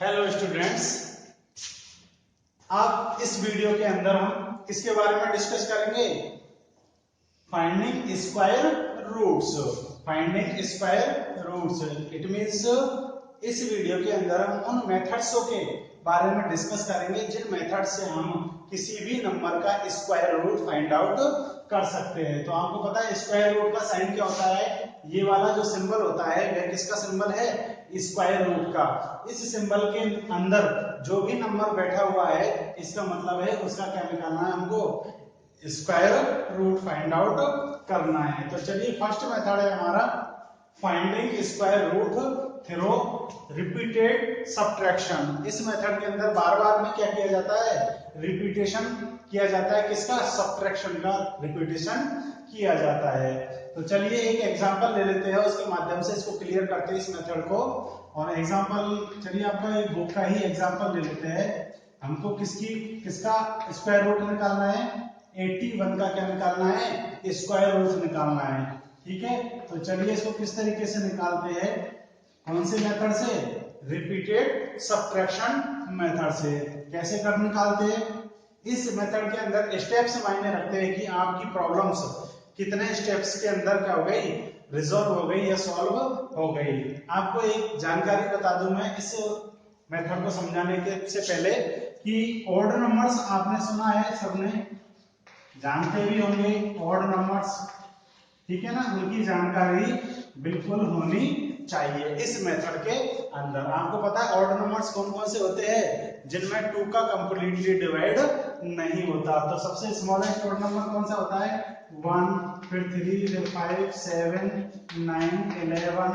Hello students, आप इस video के अंदर हम किसके बारे में डिस्कस करेंगे? Finding square roots. Finding square roots it means इस वीडियो के अंदर हम उन मेथड्स के बारे में डिस्कस करेंगे जिन मेथड से हम किसी भी नंबर का स्क्वायर रूट फाइंड आउट कर सकते हैं। तो आपको पता है स्क्वायर रूट का साइन क्या होता है? ये वाला जो सिंबल होता है वह किसका सिंबल है? स्क्वायर रूट का। इस सिंबल के अंदर जो भी नंबर बैठा हुआ है इसका मतलब है उसका क्या निकालना है? हमको स्क्वायर रूट फाइंड आउट करना है। तो चलिए फर्स्ट मेथड है हमारा finding square root through repeated subtraction. इस मेथड के अंदर बार बार में क्या किया जाता है? रिपीटेशन किया जाता है। किसका? सब्ट्रैक्शन का रिपीटेशन किया जाता है। तो चलिए एक एग्जांपल ले लेते हैं, उसके माध्यम से इसको क्लियर करते हैं इस मेथड को। और एग्जांपल चलिए आपका एक बुक का ही एग्जांपल ले लेते हैं। हमको किसका स्क्वायर रूट निकालना है? 81 का क्या निकालना है? स्क्वायर रूट निकालना है। ठीक है, तो चलिए इसको किस तरीके से निकालते हैं? कौन से मेथड से? रिपीटेड सब्ट्रैक्शन मेथड से। कैसे कर निकालते हैं? इस मेथड के अंदर स्टेप्स मायने रखते हैं कि आपकी प्रॉब्लम्स कितने स्टेप्स के अंदर क्या हो गई? रिजॉल्व हो गई या सॉल्व हो गई। आपको एक जानकारी बता दूं मैं इस मेथड को समझाने के से पहले कि ऑड नंबर्स आपने सुना है, सबने जानते भी होंगे ऑड नंबर्स, ठीक है ना? उनकी जानकारी बिल्कुल होनी चाहिए इस मेथड के अंदर। आपको पता है ऑड नंबर्स कौन कौन से होते हैं? जिनमें 2 का कंप्लीटली डिवाइड नहीं होता। तो सबसे स्मॉलेस्ट ऑड नंबर कौन सा होता है? 1, फिर 3, फिर 5, 7, 9, 11,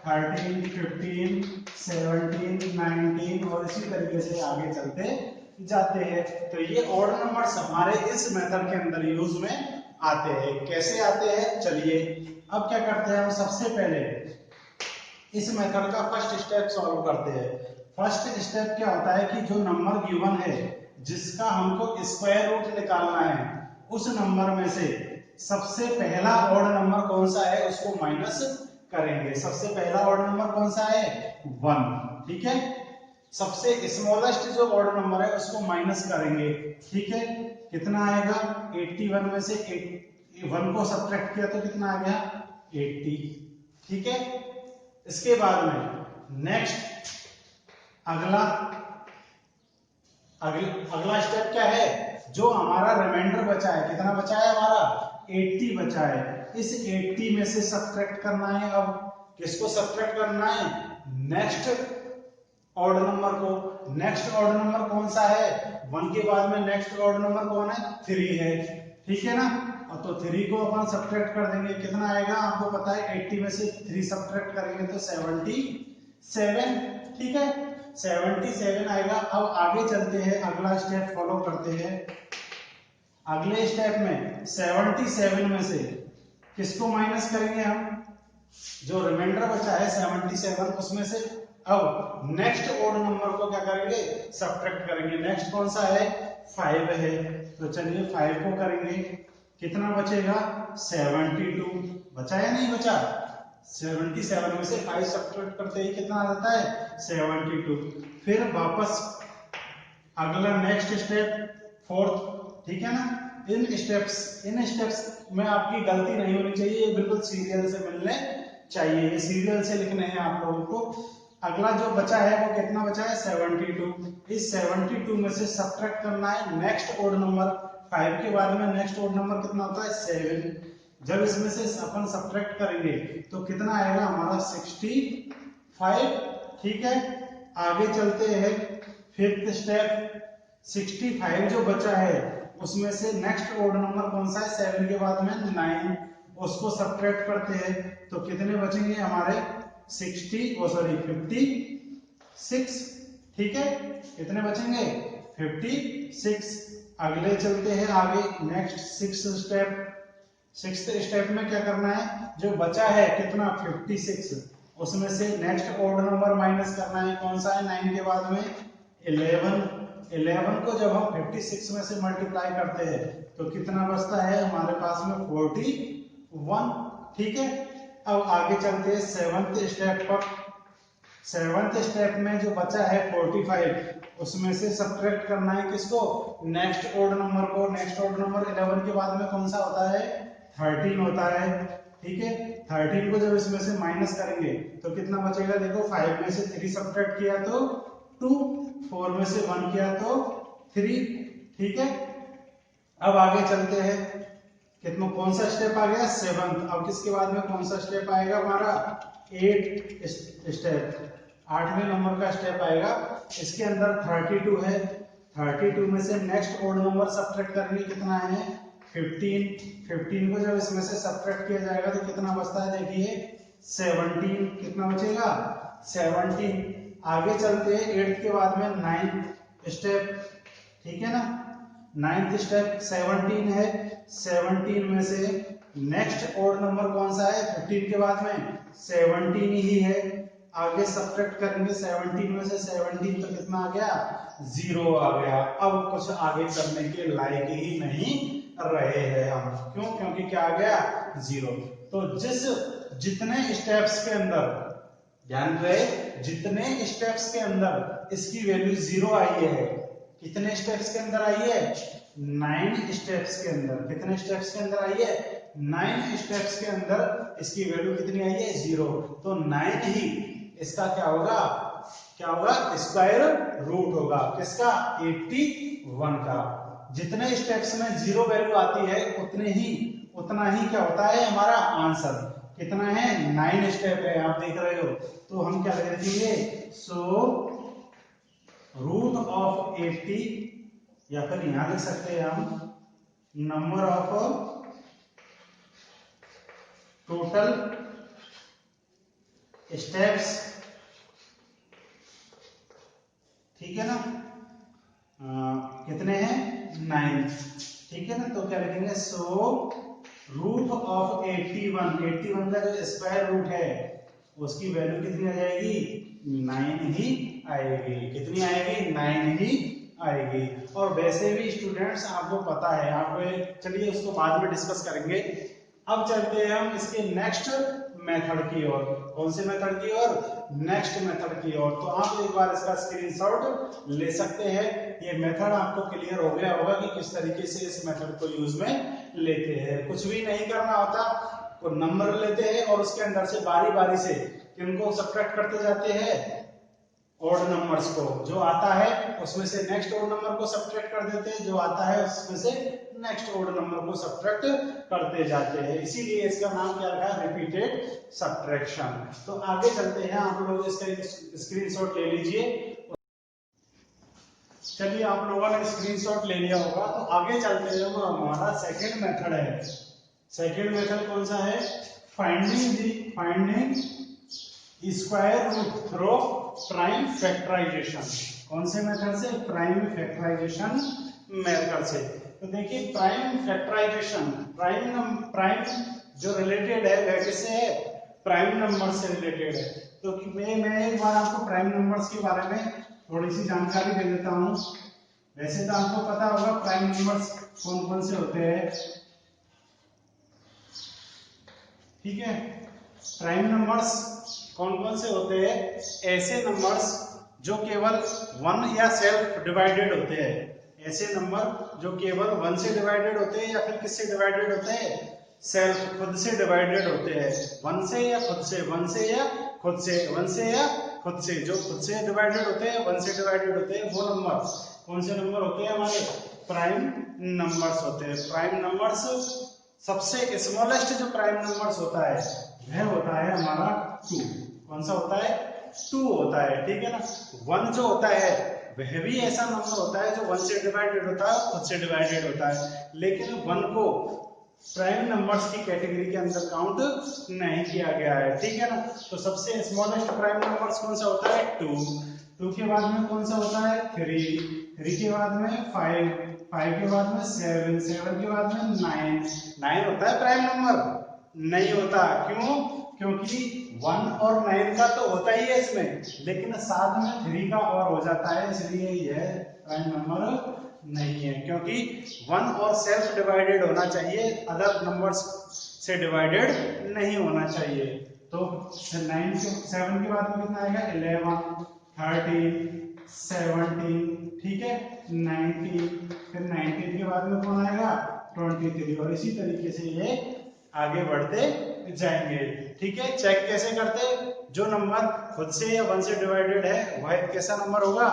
13, 15, 17, 19 और इसी तरीके से आगे चलते जाते हैं। तो ये ऑड नंबर्स हमारे इस मेथड के अंदर यूज में आते हैं। कैसे आते हैं? चलिए अब क्या करते हैं हम सबसे पहले इस मेथड का फर्स्ट स्टेप सॉल्व करते हैं। फर्स्ट स्टेप क्या होता है कि जो नंबर गिवन है जिसका हमको स्क्वायर रूट निकालना है उस नंबर में से सबसे पहला ऑड नंबर कौन सा है उसको माइनस करेंगे। सबसे पहला ऑड नंबर कौन सा है? 1। ठीक है, सबसे स्मॉलेस्ट जो ऑड नंबर है उसको माइनस करेंगे। ठीक है, कितना आएगा? 81 में से 1 को सब्ट्रैक्ट किया तो कितना आ गया? 80। ठीक है, इसके बाद में नेक्स्ट अगला स्टेप क्या है? जो हमारा रिमाइंडर बचा है, कितना बचा है हमारा? 80 बचा है। इस 80 में से सब्ट्रैक्ट करना है। अब किसको सब्ट्रैक्ट करना है? नेक्स्ट ऑड नंबर को। नेक्स्ट ऑड नंबर कौन सा है? 1 के बाद में नेक्स्ट ऑड नंबर कौन है? 3 है। ठीक है ना? तो 3 को अपन सब्ट्रैक्ट कर देंगे, कितना आएगा? आपको पता है 80 में से 3 सब्ट्रैक्ट करेंगे तो 77। ठीक है, 77 आएगा। अब आगे चलते हैं, अगला स्टेप फॉलो करते हैं। अगले स्टेप में 77 में से किसको माइनस करेंगे हम? जो रिमाइंडर बचा है 77 उसमें से अब नेक्स्ट ऑड नंबर को क्या करेंगे? सब्ट्रैक्ट करेंगे। नेक्स्ट कौन सा है? 5 है। तो चलिए 5 को करेंगे, कितना बचेगा? 72। बचा या नहीं बचा? 77 में से 5 सब्ट्रैक्ट करते ही कितना आ जाता है? 72। फिर वापस अगला नेक्स्ट स्टेप 4th। ठीक है ना? इन स्टेप्स में आपकी गलती नहीं होनी चाहिए, ये बिल्कुल सीरियल से मिलने चाहिए। ये सीरियल से लिखने हैं आप लोगों को। अगला जो बचा है वो कितना बचा है? 72। इस 72 में से सब्ट्रैक्ट करना है नेक्स्ट ऑड नंबर। 5 के बाद में नेक्स्ट ऑड नंबर कितना होता है? 7। जब इसमें से अपन सब्ट्रैक्ट करेंगे तो कितना आएगा हमारा? 65। ठीक है, आगे चलते हैं। 5th स्टेप 65 जो बचा है उसमें से नेक्स्ट ऑड नंबर कौन सा है? 7 के बाद में 9, उसको सब्ट्रैक्ट करते हैं तो कितने बचेंगे हमारे? 56। ठीक है, कितने बचेंगे? 56। अगले चलते हैं आगे नेक्स्ट 6th स्टेप में क्या करना है? जो बचा है कितना? 56, उसमें से नेक्स्ट ऑड नंबर माइनस करना है। कौन सा है? 9 के बाद में 11 को जब हम 56 में से मल्टीप्लाई करते हैं तो कितना बचता है हमारे पास में? 41। ठीक है, अब आगे चलते हैं 7th स्टेप पर। सेवंथ स्टेप में जो बचा है 45, उसमें से सब्ट्रैक्ट करना है किसको, नेक्स्ट ओड नंबर को। नेक्स्ट ओड नंबर 11 के बाद में कौन सा होता है, 13 होता है। ठीक है, 13 को जब इसमें से माइनस करेंगे तो कितना बचेगा, देखो 5 में से 3 सब्ट्रैक्ट किया तो 2, 4 में से 1 किया तो 3। ठीक है, अब आगे चलते हैं, कितना कौन सा स्टेप आ गया, 7th। अब किसके बाद में कौन सा स्टेप आएगा हमारा, 8 स्टेप, 8वें नंबर का स्टेप आएगा। इसके अंदर 32 है, 32 में से नेक्स्ट ओड नंबर सब्ट्रैक्ट करेंगे, कितना है 15। 15 को जब इसमें से सब्ट्रैक्ट किया जाएगा तो कितना बचता है, देखिए 17। कितना बचेगा, 17। आगे चलते हैं, 8 के बाद में 9th स्टेप। ठीक है ना, 9th स्टेप 17 है, 17 में से नेक्स्ट ओड नंबर कौन सा है, 15 के बाद में 17 ही है। आगे सब्ट्रैक्ट करेंगे 17 में से 17 तो कितना आ गया, 0 आ गया। अब कुछ आगे करने के लायक ही नहीं रहे हैं हम, क्यों, क्योंकि क्या आ गया, 0। तो जितने स्टेप्स के अंदर, ध्यान रहे, जितने स्टेप्स के अंदर इसकी वैल्यू 0 आई है, कितने स्टेप्स के अंदर आई है, 9 स्टेप्स के अंदर। कितने स्टेप्स के अंदर आई है, 9 स्टेप्स के अंदर इसकी वैल्यू कितनी आई है, 0। तो 9 ही इसका क्या होगा, क्या होगा, स्क्वायर रूट होगा, किसका, 81 का। जितने स्टेप्स में 0 वैल्यू आती है उतना ही क्या होता है हमारा आंसर। कितना है, 9 स्टेप है, आप देख रहे हो। तो हम क्या लिखेंगे, सो रूट ऑफ 80, या फिर यहां लिख सकते हैं हम नंबर ऑफ टोटल स्टेप्स। ठीक है ना, कितने हैं, 9। ठीक है ना, तो क्या लिखेंगे, सो रूट ऑफ 81 का जो स्क्वायर रूट है उसकी वैल्यू कितनी आ जाएगी, 9 ही आएगी। कितनी आएगी, 9 ही आएगी। और वैसे भी स्टूडेंट्स आपको पता है, आपको, चलिए उसको बाद में डिस्कस करेंगे। अब चलते हैं हम इसके नेक्स्ट मेथड की ओर। कौन से मेथड की ओर, नेक्स्ट मेथड की ओर। तो आप एक बार इसका स्क्रीनशॉट ले सकते हैं। ये मेथड आपको क्लियर हो गया होगा कि किस तरीके से इस मेथड को यूज में लेते हैं। कुछ भी नहीं करना होता, को नंबर लेते हैं और उसके अंदर से बारी बारी से किनको सब्ट्रैक्ट करते जाते हैं, ओड नंबर्स को। जो आता है उसमें से नेक्स्ट ओड नंबर को सब्ट्रैक्ट कर देते हैं, जो आता है उसमें से नेक्स्ट ओड नंबर को सब्ट्रैक्ट करते जाते हैं। इसीलिए इसका नाम क्या रखा है, रिपीटेड सब्ट्रैक्शन। तो आगे चलते हैं, आप लोग इसका स्क्रीनशॉट ले लीजिए। चलिए, आप लोगों ने स्क्रीनशॉट ले लिया होगा, तो आगे चलते हैं। हमारा सेकंड मेथड है। सेकंड मेथड कौन सा है, finding square root through prime factorisation. कौन से मेथड से, प्राइम फैक्टराइजेशन मेथड से। तो देखिए, प्राइम फैक्टराइजेशन, प्राइम जो रिलेटेड है वह किससे है, प्राइम नंबर से रिलेटेड है। तो मैं एक बार आपको प्राइम नंबर्स के बारे में थोड़ी सी जानकारी दे देता हूं। वैसे तो आपको पता होगा प्राइम नंबर्स कौन कौन से होते हैं। ठीक है, प्राइम नंबर्स कौन कौन से होते हैं, ऐसे नंबर्स जो केवल 1 या सेल्फ डिवाइडेड होते हैं। ऐसे नंबर जो केवल 1 से डिवाइडेड होते हैं, या फिर किससे डिवाइडेड होते हैं, सेल्फ, खुद से डिवाइडेड होते हैं। 1 से या खुद से, 1 से या खुद से, 1 से या खुद से। जो खुद से डिवाइडेड होते हैं, 1 से डिवाइडेड होते हैं, वो नंबर कौन से नंबर होते हैं, हमारे प्राइम नंबर्स होते हैं। प्राइम नंबर्स, सबसे स्मॉलेस्ट जो प्राइम नंबर्स होता है वह होता है हमारा 2। कौन सा होता है, 2 होता है। ठीक है ना, 1 जो होता है वह भी ऐसा नंबर होता है जो 1 से डिवाइडेड होता है, खुद से डिवाइडेड होता है, लेकिन 1 को प्राइम नंबर्स की कैटेगरी के अंदर काउंट नहीं किया गया है। ठीक है ना, तो सबसे स्मॉलेस्ट प्राइम नंबर्स कौन सा होता है, 2 के बाद में कौन सा होता है, 3 के बाद में 5 के बाद में 7 के बाद में 9 होता है प्राइम नंबर, नहीं होता। क्यों, क्योंकि 1 और 9 का तो होता ही है इसमें, लेकिन साथ में 3 का और हो जाता है, इसलिए यह प्राइम नंबर नहीं है। क्योंकि 1 और सेल्फ डिवाइडेड होना चाहिए, अदर नंबर्स से डिवाइडेड नहीं होना चाहिए। तो 7 के बाद में कितना आएगा 11, 13, 17, ठीक है 19, फिर 19 के बाद में कौन आएगा 23, और इसी तरीके से ये आगे बढ़ते जाएंगे। ठीक है, चेक कैसे करते, जो नंबर खुद से या 1 से डिवाइडेड है वह कैसा नंबर होगा,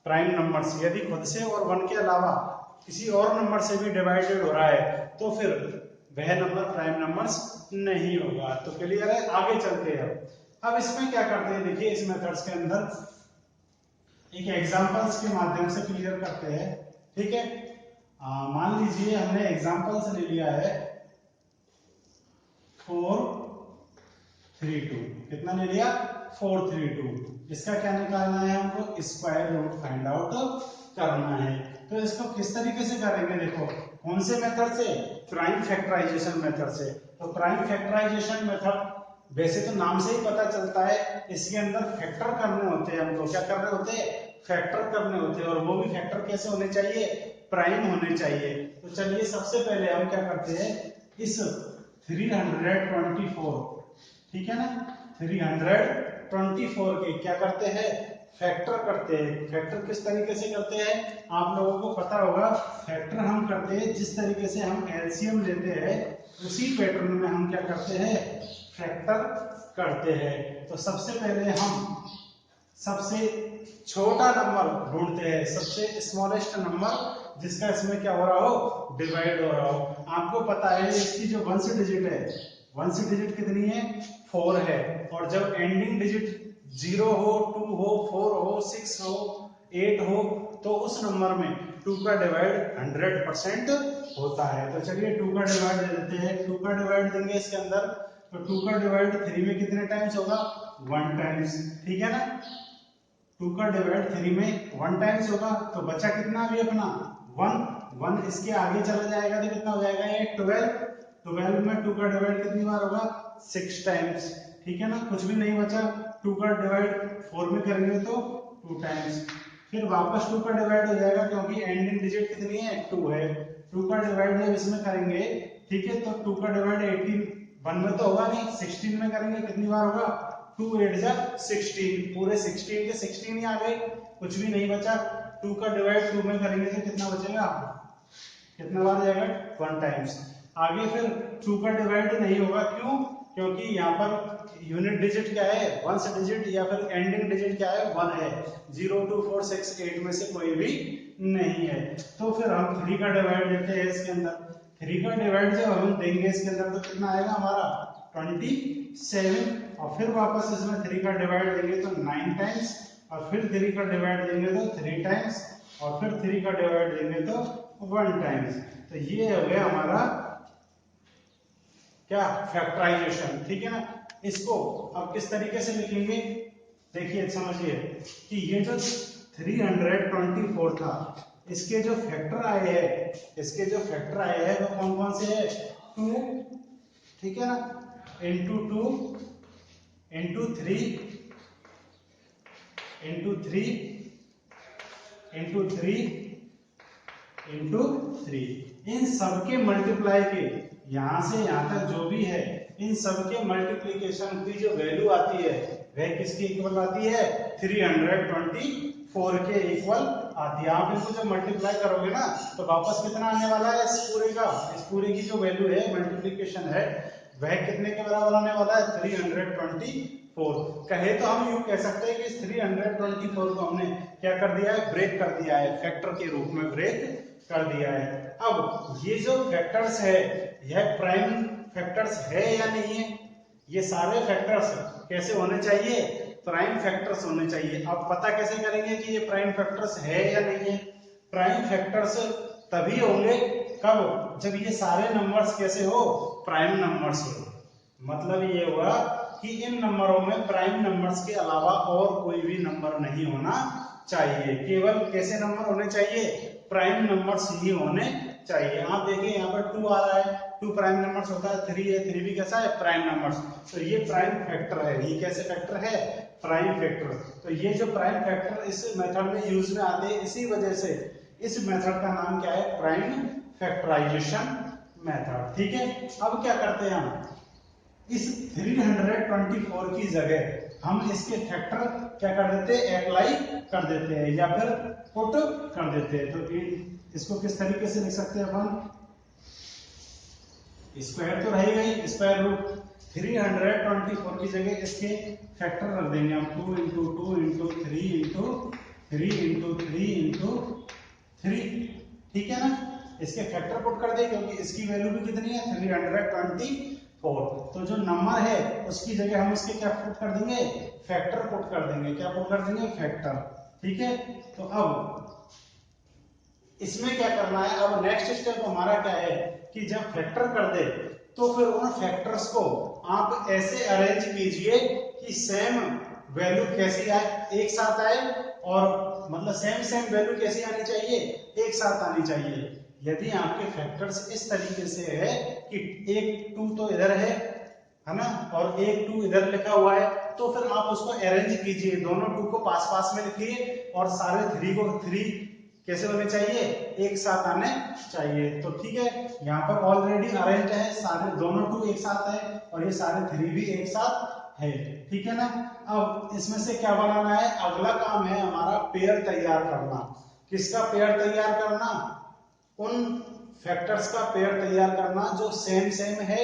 प्राइम नंबर से। यदि खुद से और 1 के अलावा किसी और नंबर से भी डिवाइडेड हो रहा है तो फिर वह नंबर प्राइम नंबर्स नहीं होगा। तो क्लियर है, आगे चलते हैं। अब इसमें क्या करते हैं, देखिए इस मेथड्स के अंदर एक एग्जांपल्स के माध्यम से क्लियर करते हैं। ठीक है, मान लीजिए हमने एग्जांपल्स ले लिया है 4, 3, 2, कितना ले लिया 4, 3, 2। इसका क्या निकालना है, हमको स्क्वायर रूट फाइंड आउट करना है। तो इसको किस तरीके से करेंगे, देखो कौन से मेथड से, प्राइम फैक्टराइजेशन मेथड से। तो प्राइम फैक्टराइजेशन मेथड वैसे तो नाम से ही पता चलता है, इसके अंदर फैक्टर करने होते हैं, हमको क्या करने होते हैं, फैक्टर करने होते हैं, और वो भी फैक्टर कैसे होने चाहिए, प्राइम होने चाहिए। तो चलिए सबसे पहले हम क्या करते हैं, इस 324, ठीक है ना, 324 के क्या करते हैं, फैक्टर करते हैं। फैक्टर किस तरीके से करते हैं, आप लोगों को पता होगा। फैक्टर हम करते हैं जिस तरीके से हम एलसीएम लेते हैं उसी पैटर्न में हम क्या करते हैं, फैक्टर करते हैं। तो सबसे पहले हम सबसे छोटा नंबर ढूंढते हैं, सबसे स्मॉलेस्ट नंबर जिसका इसमें क्या हो रहा हो, डिवाइड हो रहा हो। आपको पता है इसकी जो 1 डिजिट है, 1 डिजिट कितनी है, 4 है, और जब एंडिंग डिजिट 0 हो, 2 हो, 4 हो, 6 हो, 8 हो, तो उस नंबर में 2 का डिवाइड 100% होता है। तो चलिए 2 का डिवाइड दे देते हैं, 2 का डिवाइड देंगे इसके अंदर, तो 2 का डिवाइड 3 में कितने टाइम्स होगा, 1 टाइम्स, ठीक है ना। 2 का डिवाइड 3 में 1 टाइम्स होगा, तो बचा कितना भी अपना 1 इसके आगे चला जाएगा तो कितना हो जाएगा, ये 12 में 2 का डिवाइड कितनी बार होगा, 6 टाइम्स, ठीक है ना। कुछ भी नहीं बचा, 2 का डिवाइड 4 में करेंगे तो 2 टाइम्स, फिर वापस 2 का डिवाइड हो जाएगा क्योंकि एंडिंग डिजिट कितनी है, 2 है। 2 का डिवाइड जब इसमें करेंगे, ठीक है, तो 2 का डिवाइड 18 1 में तो होगा नहीं, 16 में करेंगे कितनी बार होगा, 2 8 जा 16, पूरे 16 के 16 ही आ गए, कुछ भी नहीं बचा। 2 का डिवाइड 2 में करेंगे तो कितना बचेगा, कितना बार जाएगा, 1 टाइम्स। आगे फिर 2 का डिवाइड नहीं होगा, क्यों, क्योंकि यहाँ पर यूनिट डिजिट क्या है, 1 डिजिट, या फिर एंडिंग डिजिट क्या है, 1 है। 0 2 4 6 8 में से कोई भी नहीं है। तो फिर हम 3 का डिवाइड देते हैं इसके अंदर, 3 का डिवाइड जब हम देंगे इसके अंदर तो कितना आएगा हमारा 27, और फिर वापस इसमें 3 का डिवाइड देंगे तो 9 टाइम्स, और फिर 3 का डिवाइड देंगे तो 3 टाइम्स, और फिर 3 का डिवाइड देंगे तो 1 टाइम्स। तो ये हो गया हमारा क्या, फैक्टराइजेशन, ठीक है ना। इसको अब किस तरीके से लिखेंगे, देखिए समझिए कि ये जो 324 था, इसके जो फैक्टर आए हैं, इसके जो फैक्टर आए हैं वो कौन कौन से है, 2, ठीक है ना, into 2 into 3 into 3 into 3 into 3, इन सबके मल्टीप्लाई के यहां से यहां तक जो भी है, इन सबके मल्टीप्लीकेशन की जो वैल्यू आती है वह किसके इक्वल आती है, 324 के इक्वल आती है। आप इनको जब मल्टीप्लाई करोगे ना तो वापस कितना आने वाला है, इस पूरे का, इस पूरे की जो वैल्यू है, मल्टीप्लीकेशन है, वह कितने के बराबर आने वाला है, 324। कहे तो हम यूं कह सकते हैं कि इस 324 को हमने क्या कर दिया है, ब्रेक कर दिया है, फैक्टर के रूप में ब्रेक कर दिया है। अब ये जो फैक्टर्स है, यह प्राइम फैक्टर्स है या नहीं है, ये सारे फैक्टर्स कैसे होने चाहिए, प्राइम फैक्टर्स होने चाहिए। अब पता कैसे करेंगे कि ये प्राइम फैक्टर्स है या नहीं है, प्राइम फैक्टर्स तभी होंगे कब, जब ये सारे नंबर्स कैसे हो, प्राइम नंबर्स हो। मतलब ये हुआ कि इन नंबरों में प्राइम नंबर्स के अलावा और कोई भी नंबर नहीं होना चाहिए, केवल कैसे नंबर होने चाहिए, प्राइम नंबर्स ही होने चाहिए। आप देखिए यहाँ पर 2 आ रहा है, 2 प्राइम नंबर्स होता है, 3 है, 3 भी कैसा है, प्राइम नंबर्स। तो ये प्राइम फैक्टर है, ये कैसे फैक्टर है, प्राइम फैक्टर। तो ये जो प्राइम फैक्टर इस मेथड में यूज में आते हैं, इसी वजह से इस मेथड का नाम क्या है, प्राइम फैक्टराइजेशन मेथड। ठीक है, अब क्या करते हैं हम, इस 324 की जगह हम इसके फैक्टर क्या कर देते हैं, अप्लाई कर देते हैं या फिर पुट कर देते हैं। तो इसको किस तरीके से लिख सकते हैं अपन, स्क्वायर तो रहेगा ही, स्क्वायर रूट 324 की जगह इसके फैक्टर रख देंगे हम 2 into 2 into 3 into 3 into 3 into 3, ठीक है ना। इसके फैक्टर पुट कर दे क्योंकि इसकी वैल्यू भी कितनी है 324, तो जो नंबर है उसकी जगह हम इसके क्या पुट कर देंगे, फैक्टर पुट कर देंगे। क्या पुट कर देंगे, फैक्टर, ठीक है। तो अब इसमें क्या करना है, अब नेक्स्ट स्टेप हमारा क्या है कि जब फैक्टर कर दे तो फिर उन फैक्टर्स को आप ऐसे अरेंज कीजिए कि सेम वैल्यू कैसी आए, एक साथ आए, और मतलब सेम वैल्यू कैसी आनी चाहिए, एक साथ आनी चाहिए। यदि आपके फैक्टर्स इस तरीके से है कि एक 2 तो इधर है ना, और एक 2 इधर लिखा हुआ है, तो फिर आप उसको अरेंज कीजिए, दोनों 2 को पास पास में लिखिए और सारे 3 को 3 कैसे होने चाहिए, एक साथ आने चाहिए। तो ठीक है, यहाँ पर ऑलरेडी अरेंज है, सारे दोनों 2 एक साथ है और ये सारे 3 भी एक साथ है, ठीक है ना। अब इसमें से क्या बनाना है, अगला काम है हमारा पेयर तैयार करना। किसका पेयर तैयार करना, उन फैक्टर्स का पेयर तैयार करना जो सेम है।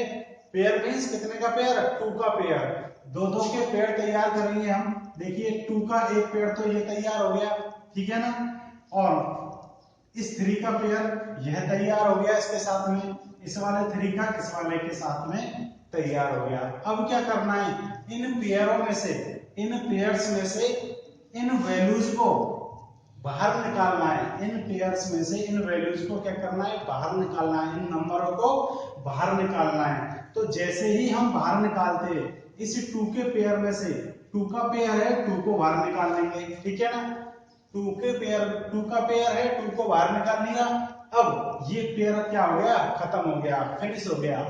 पेयर मींस कितने का पेयर, 2 का पेयर, दो के पेयर तैयार करेंगे हम। देखिए 2 का एक पेयर तो ये तैयार हो गया, ठीक है ना, और इस 3 का पेयर यह तैयार हो गया इसके साथ में, इस वाले 3 का इस वाले के साथ में तैयार हो गया। अब क्या करना है, इन पेयरों में से, इन पेयर्स में से इन वैल्यूज को बाहर निकालना है। इन पेयर्स में से इन वैल्यूज को क्या करना है, बाहर निकालना है, इन नंबरों को बाहर निकालना है। तो जैसे ही हम बाहर निकालते हैं, इस 2 के पेयर में से, 2 का पेयर है 2 को बाहर निकाल लेंगे, ठीक है ना। 2 के पेयर, 2 का पेयर है 2 को बाहर निकाल लिया। अब ये पेयर क्या हो गया, खत्म हो गया, फिनिश हो गया,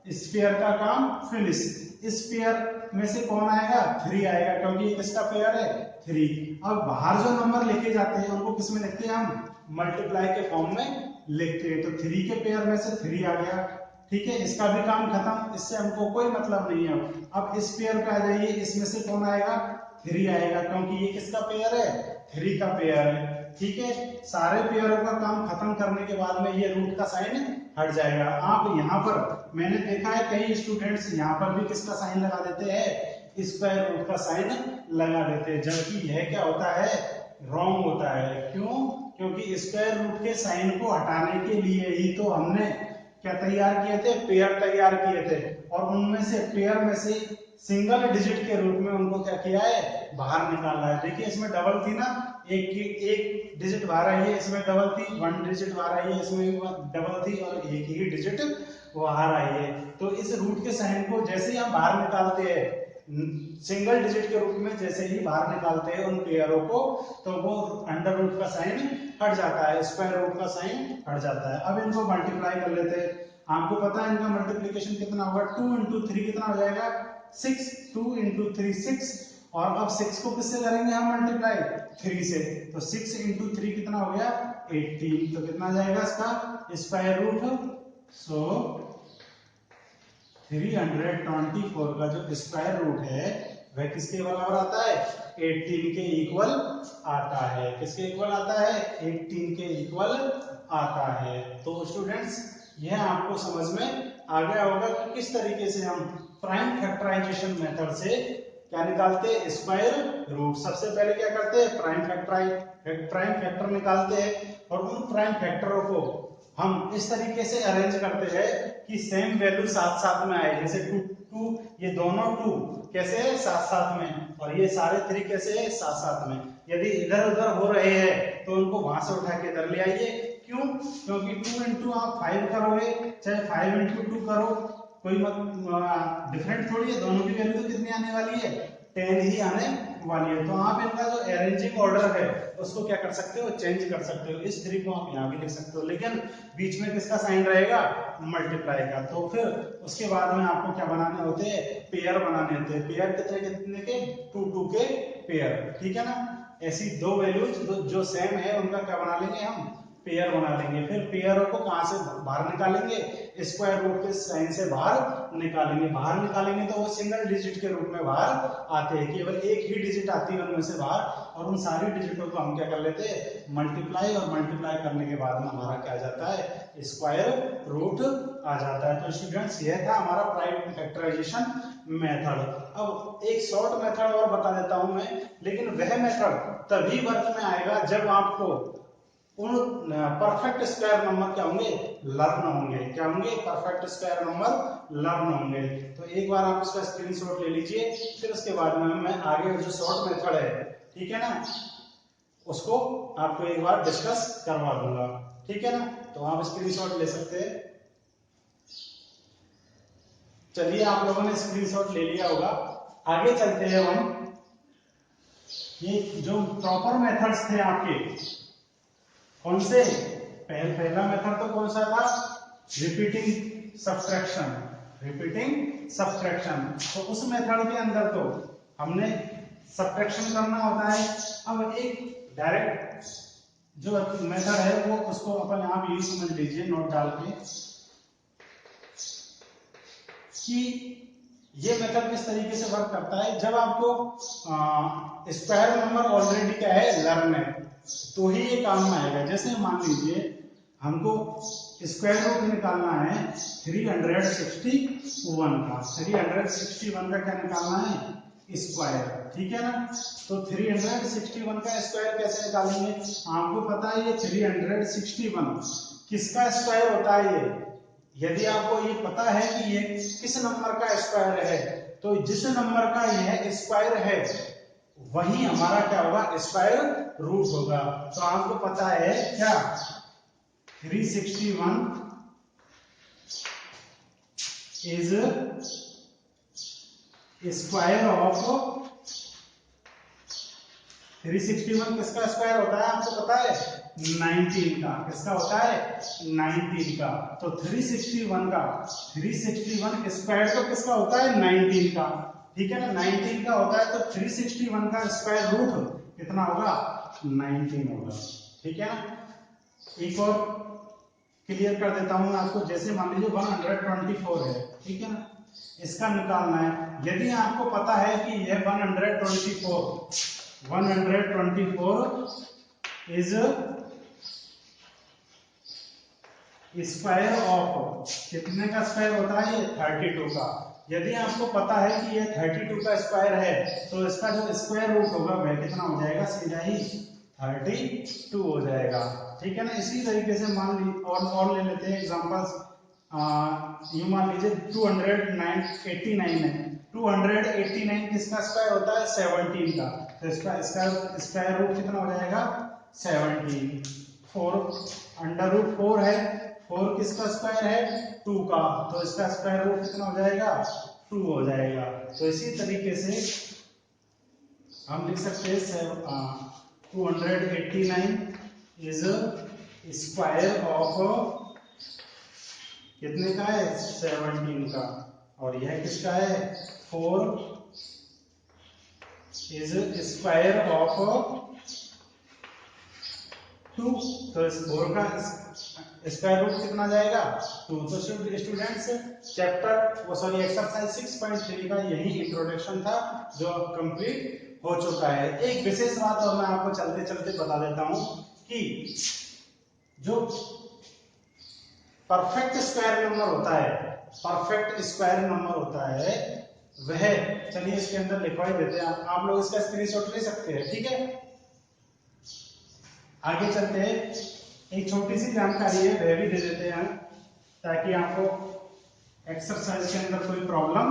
इस पेयर का काम फिनिश। इस पेयर में से कौन आएगा, 3 आएगा, क्योंकि ये किसका पेयर है, 3। अब बाहर जो नंबर लिखे जाते हैं उनको किस में लिखते हैं हम, मल्टीप्लाई के फॉर्म में लिखते हैं। तो 3 के पेयर में से 3 आ गया, ठीक है, इसका भी काम खत्म, इससे हमको कोई मतलब नहीं है। अब इस पेयर पे आ जाइए, इसमें से कौन आएगा, 3 आएगा, क्योंकि ये किसका पेयर है, 3 का पेयर है, ठीक है। सारे पेयरों का काम खत्म करने के बाद में ये रूट का साइन हट जाएगा। आप यहाँ पर मैंने देखा है कई स्टूडेंट्स यहाँ पर भी किसका साइन लगा देते हैं, स्क्वायर रूट का साइन लगा देते हैं, जबकि यह क्या होता है, रॉन्ग होता है। क्यों, क्योंकि स्क्वायर रूट के साइन को हटाने के लिए ही तो हमने क्या तैयार किए थे, पेयर तैयार किए थे, और उनमें से पेयर में से सिंगल डिजिट के रूप में उनको क्या किया है, बाहर निकाला है। देखिए इसमें डबल थी ना, एक डिजिट बाहर आई है, इसमें डबल थी, 1 डिजिट बाहर आई है, इसमें भी डबल थी, और एक ही डिजिट बाहर आई है। तो इस रूट के साइन को जैसे ही हम बाहर निकालते हैं, सिंगल डिजिट के रूप में जैसे ही बाहर निकालते हैं उन पेयरों को, तो वो अंडर रूट का साइन हट जाता है, स्क्वायर रूट का साइन हट जाता है। अब इनको मल्टीप्लाई कर लेते हैं। आपको पता है इनका मल्टीप्लिकेशन कितना होगा, 2 इंटू 3 कितना हो जाएगा, 6, 2 इंटू 3 6, और अब 6 को किससे करेंगे हम मल्टीप्लाई, 3 से, तो 6 इंटू 3 कितना हो गया, 18। तो कितना जाएगा इसका स्क्वायर रूट, सो 324 का जो स्क्वायर रूट है वह किसके बराबर आता है, 18 के इक्वल आता है। किसके इक्वल आता है, 18 के इक्वल आता है। तो स्टूडेंट्स यह आपको समझ में आ गया होगा कि किस तरीके से हम प्राइम फैक्टराइजेशन मेथड से क्या निकालते हैं, स्क्वायर रूट। सबसे पहले क्या करते हैं, प्राइम फैक्टर निकालते हैं, और उन प्राइम फैक्टरों को हम इस तरीके से अरेंज करते हैं कि सेम वैल्यू साथ साथ में आए। जैसे 2 ये दोनों 2 कैसे है, साथ साथ में, और ये सारे 3 कैसे है, साथ साथ में। यदि इधर उधर हो रहे हैं तो उनको वहां से उठा के इधर ले आइए। क्यों, क्योंकि 2 इंटू आप 5 करोगे, चाहे 5 इंटू 2 करो, कोई डिफरेंट थोड़ी है, दोनों की वैल्यू तो कितनी आने वाली है, 10 ही आने वाली है। तो आप इनका जो अरेंजिंग ऑर्डर है उसको क्या कर सकते हो, चेंज कर सकते हो। इस 3 को आप यहाँ भी लिख सकते हो, लेकिन बीच में किसका साइन रहेगा, मल्टीप्लाई का। तो फिर उसके बाद में आपको क्या बनाने होते हैं, पेयर बनाने होते हैं। पेयर कितने कितने के, 2 के पेयर, ठीक है ना। ऐसी दो वैल्यूज जो सेम है उनका क्या बना लेंगे हम, पेयर बना लेंगे, फिर पेयरों को कहां से बाहर निकालेंगे, स्क्वायर रूट के साइन से बाहर निकालेंगे तो वो सिंगल डिजिट के रूप में बाहर आते हैं, केवल एक ही डिजिट आती है उनमें से बाहर, और उन सारी डिजिटों को हम क्या कर लेते हैं मल्टीप्लाई, और मल्टीप्लाई करने के बाद में हमारा क्या आ जाता है स्क्वायर रूट आ जाता है। तो स्टूडेंट्स यह था हमारा प्राइम फैक्टराइजेशन मेथड। अब एक शॉर्ट मेथड और बता देता हूं मैं, लेकिन वह मेथड तभी वर्क में आएगा जब आपको उन परफेक्ट स्क्वायर नंबर क्या होंगे लर्न होंगे, क्या होंगे परफेक्ट स्क्वायर नंबर लर्न होंगे। तो एक बार आप इसका स्क्रीनशॉट ले लीजिए, फिर उसके बाद में मैं आगे जो शॉर्ट मेथड है, ठीक है ना, उसको आपको एक बार डिस्कस करवा दूंगा, ठीक है ना। तो आप स्क्रीनशॉट ले सकते हैं। चलिए आप लोगों ने स्क्रीनशॉट ले लिया होगा, आगे चलते हैं हम। ये जो प्रॉपर मेथड्स थे आपके कौन से, पहला मेथड तो कौन सा था, रिपीटिंग सब्ट्रैक्शन। तो उस मेथड के अंदर तो हमने सब्ट्रैक्शन करना होता है। अब एक डायरेक्ट जो मेथड है वो उसको अपन आप यही समझ लीजिए नोट डाल के कि ये मेथड किस तरीके से वर्क करता है। जब आपको स्क्वायर नंबर ऑलरेडी क्या है लर्न है तो ही ये काम में आएगा। जैसे मान लीजिए हमको स्क्वायर रूट निकालना है 361 का, 361 का क्या निकालना है स्क्वायर, ठीक है ना। तो 361 का स्क्वायर कैसे निकालेंगे, आपको पता है ये 361 किसका स्क्वायर होता है। ये यदि आपको ये पता है कि ये किस नंबर का स्क्वायर है, तो जिस नंबर का यह स्क्वायर है वही हमारा क्या होगा स्क्वायर रूट होगा। तो आपको पता है क्या 361 इज स्क्वायर ऑफ 361 किसका स्क्वायर होता है आपको पता है 19 का, किसका होता है 19 का। तो 361 स्क्वायर तो किसका होता है 19 का, ठीक है ना, 19 का होता है। तो 361 का स्क्वायर रूट कितना होगा 19 होगा, ठीक है ना। एक और क्लियर कर देता हूं आपको, जैसे मान लीजिए 124 है, ठीक है ना, इसका निकालना है। यदि आपको पता है कि यह 124 इज स्क्वायर ऑफ कितने का स्क्वायर होता है ये 32 का। यदि आपको पता है कि ये 32 का स्क्वायर है तो इसका जो स्क्वायर रूट होगा वह कितना हो जाएगा, सीधा ही 32 हो जाएगा, ठीक है ना। इसी तरीके से मान ली और ले लेते हैं एग्जांपल्स। ये मान लीजिए 289 है, 289 किसका स्क्वायर होता है 17 का। तो इसका स्क्वायर रूट कितना हो जाएगा 17। 4 अंडर रूट 4 है, 4 किसका स्क्वायर है 2 का, तो इसका स्क्वायर रूट कितना हो जाएगा 2 हो जाएगा। तो इसी तरीके से हम लिख सकते हैं 289 इज स्क्वायर ऑफ कितने का है 17 का, और यह किसका है 4 इज स्क्वायर ऑफ 2। तो इस 4 का स्क्वायर रूट कितना जाएगा 2। तो स्टूडेंट्स चैप्टर सॉरी एक्सरसाइज 6.3 का यही इंट्रोडक्शन था जो कंप्लीट हो चुका है। एक विशेष बात और मैं आपको चलते चलते बता देता हूं कि जो परफेक्ट स्क्वायर नंबर होता है वह, चलिए इसके अंदर लिखवा ही देते हैं, आप लोग इसका स्क्रीनशॉट ले सकते हैं, ठीक है। आगे चलते हैं, एक छोटी सी जानकारी है वह भी दे देते हैं ताकि आपको एक्सरसाइज के अंदर कोई प्रॉब्लम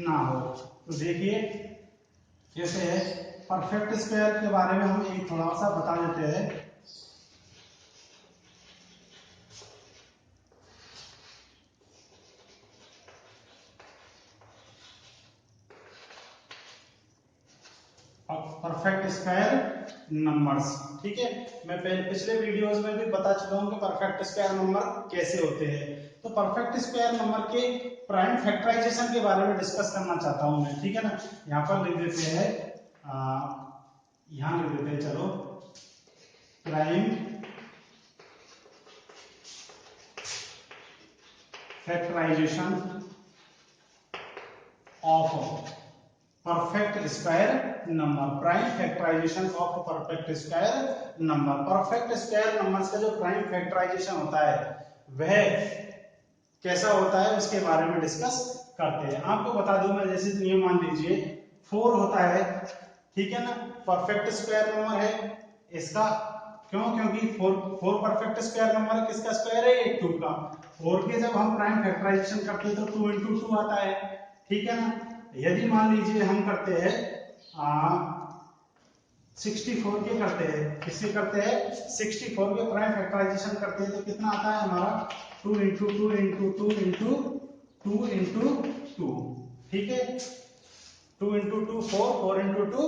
ना हो। तो देखिए जैसे है परफेक्ट स्क्वायर के बारे में हम एक थोड़ा सा बता देते हैं। परफेक्ट स्क्वायर नंबर्स, ठीक है। मैं पिछले वीडियोस में भी बता चुका हूं कि परफेक्ट स्क्वायर नंबर कैसे होते हैं। तो परफेक्ट स्क्वायर नंबर के प्राइम फैक्टराइजेशन के बारे में डिस्कस करना चाहता हूं मैं, ठीक है ना। यहाँ पर लिख देते हैं, यहाँ लिख देते हैं, चलो prime factorisation of perfect square number, prime factorisation of perfect square number. Perfect square numbers का जो प्राइम फैक्टराइजेशन होता है वह कैसा होता है उसके बारे में डिस्कस करते हैं। आपको बता दूं मैं, जैसे ये मान लीजिए 4 होता है, ठीक है ना, परफेक्ट स्क्वायर नंबर है इसका, क्यों? क्योंकि 4 परफेक्ट स्क्वायर नंबर है, किसका स्क्वायर है? 2 का। 4 के जब हम प्राइम फैक्टराइजेशन करते हैं तो 2 into 2 आता है, ठीक है ना। यदि मान लीजिए हम करते हैं 64 के करते हैं, किसके करते हैं? 64 के प्राइम फैक्टराइजेशन करते हैं तो कितना आता है हमारा? 2 into 2 into 2 into 2 into 2, ठीक है। 2 into 2 4, 4 into 2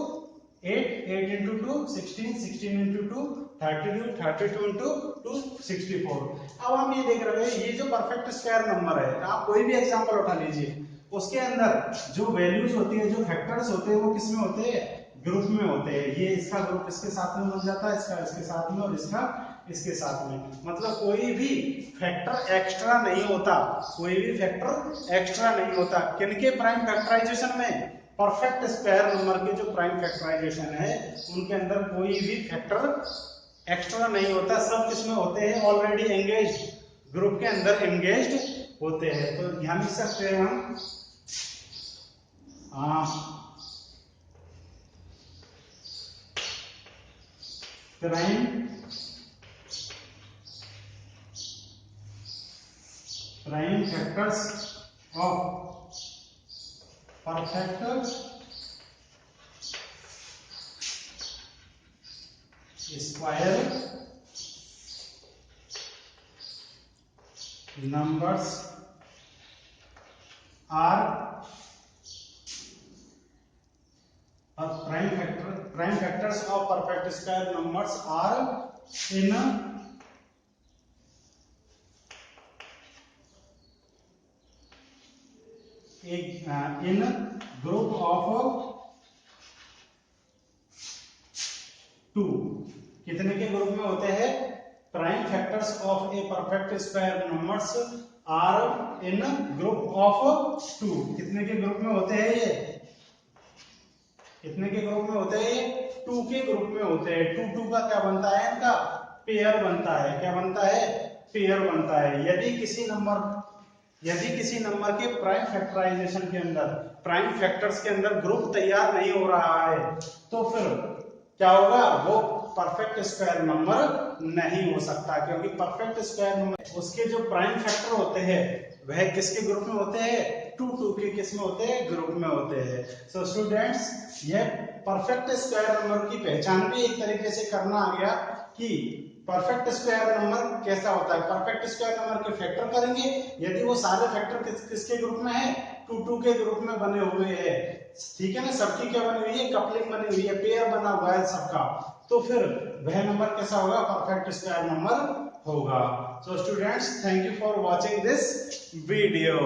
8, 8 into 2 16, 16 into 2 32, 32 into 2 64। अब हम ये देख रहे हैं, ये जो परफेक्ट स्क्वायर नंबर है, आप कोई भी एग्जांपल उठा लीजिए, उसके अंदर जो वैल्यूज होती है, जो फैक्टर्स होते हैं, वो किसमें होते हैं? ग्रुप में होते हैं। ये इसका ग्रुप इसके साथ में बन जाता है, इसका इसके साथ में, और इसका इसके साथ में। मतलब कोई भी फैक्टर एक्स्ट्रा नहीं होता, कोई भी फैक्टर एक्स्ट्रा नहीं होता। किनके प्राइम फैक्टराइजेशन में? परफेक्ट स्क्वायर नंबर के जो प्राइम फैक्टराइजेशन है उनके अंदर कोई भी फैक्टर एक्स्ट्रा नहीं होता, सब किसमें होते हैं? ऑलरेडी एंगेज्ड, ग्रुप के अंदर एंगेज्ड होते हैं। तो ध्यान रख सकते हैं हम prime factors of perfect square numbers are prime factors of perfect square numbers are in in group of 2। कितने के ग्रुप में होते हैं? Prime factors of a perfect square numbers are in group of 2। कितने के ग्रुप में होते हैं ये? कितने के ग्रुप में होते हैं ये? 2 के ग्रुप में होते हैं। 2 2 का क्या बनता है? इनका पेयर बनता है। क्या बनता है? पेयर बनता है। यदि किसी नंबर के प्राइम फैक्टराइजेशन के अंदर, प्राइम फैक्टर्स के अंदर ग्रुप तैयार नहीं हो रहा है तो फिर क्या होगा? वो परफेक्ट स्क्वायर नंबर नहीं हो सकता, क्योंकि परफेक्ट स्क्वायर नंबर उसके जो प्राइम फैक्टर होते हैं वह किसके ग्रुप में होते हैं? 2 2 के किसमें होते हैं? ग्रुप में होते हैं। सो स्टूडेंट्स, यह परफेक्ट स्क्वायर नंबर की पहचान भी एक तरीके से करना आ गया कि परफेक्ट स्क्वायर नंबर कैसा होता है। परफेक्ट स्क्वायर नंबर के फैक्टर करेंगे, यदि वो सारे फैक्टर किसके ग्रुप में है? 2 2 के ग्रुप में बने हुए हैं, ठीक है ना। सबकी क्या बनी हुई है? कपलिंग बनी हुई है, पेयर बना हुआ है सबका, तो फिर वह नंबर कैसा होगा? परफेक्ट स्क्वायर नंबर होगा। So students, thank you for watching this video.